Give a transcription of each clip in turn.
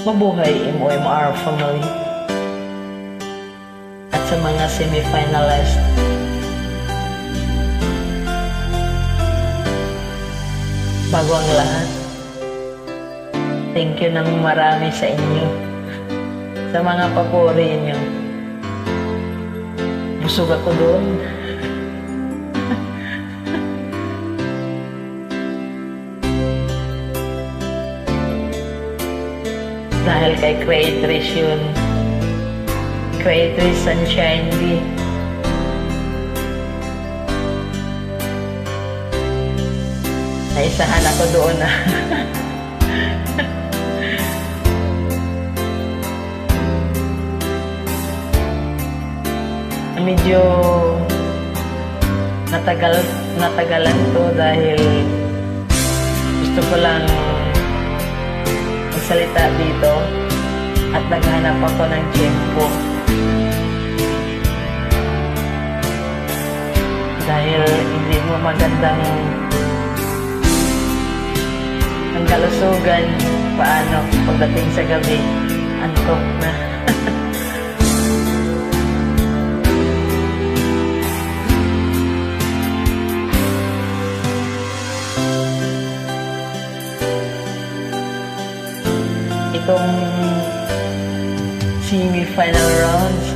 Mabuhay MOMR family at sa mga semi-finalist. Bago ang lahat, thank you ng marami sa inyo, sa mga papuri niyo. Busog ako doon. Dahil kay Creatrice yun. Creatrice Sunshine D. Naisahan ako doon na. Medyo natagalan to dahil gusto ko lang magsalita dito at naghanap ako ng tempo dahil hindi mo magandang ang kalusugan paano pagdating sa gabi antok na. Itong semi-final rounds,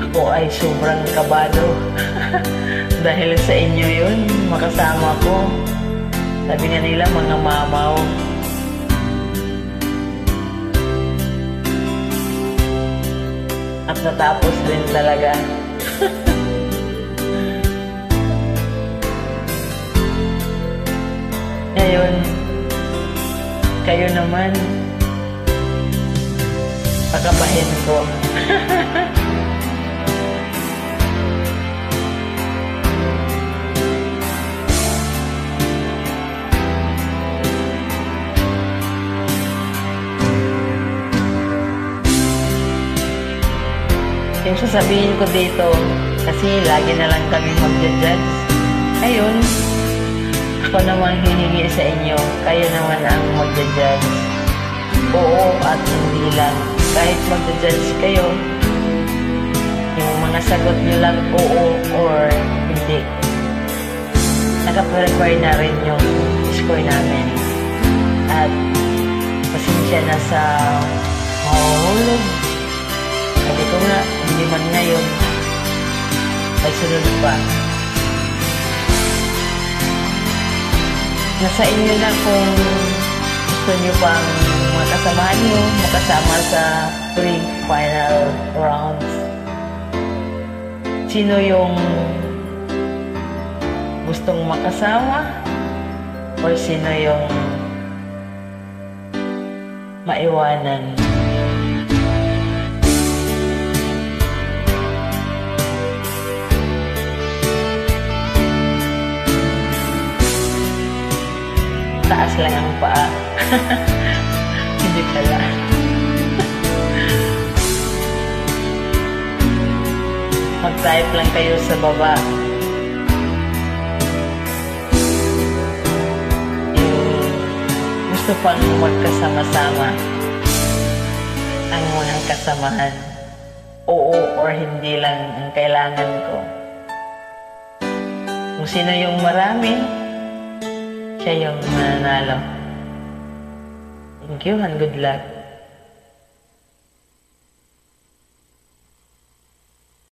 ako ay sobrang kabado. Dahil sa inyo yun, makasama ko. Sabi nga nila, mga mamaw. At natapos din talaga. Ngayon, kayo naman, pakabahin ko. Yung sasabihin ko dito, kasi lagi na lang kami magja-judge. Ayun, ako naman hihingi sa inyo, kayo naman ang magja-judge. Oo at hindi lang. Kahit magja-judge kayo, yung mga sagot nyo lang oo or hindi. Naka-prepare na rin yung score namin. At pasensya na sa mahulog. Sabi ko nga, hindi man ngayon, ay sunod pa. Nasa inyo na kung gusto nyo pang makasamahan nyo, makasama sa 3 final rounds. Sino yung gustong makasama? Or sino yung maiwanan? Taas lang ang paa. Hindi pala. Mag-type lang kayo sa baba. Yung gusto pang magkasama-sama ang mga kasamahan. Oo or hindi lang ang kailangan ko. Kung sino yung marami, siya yung mananalo. Thank you and good luck.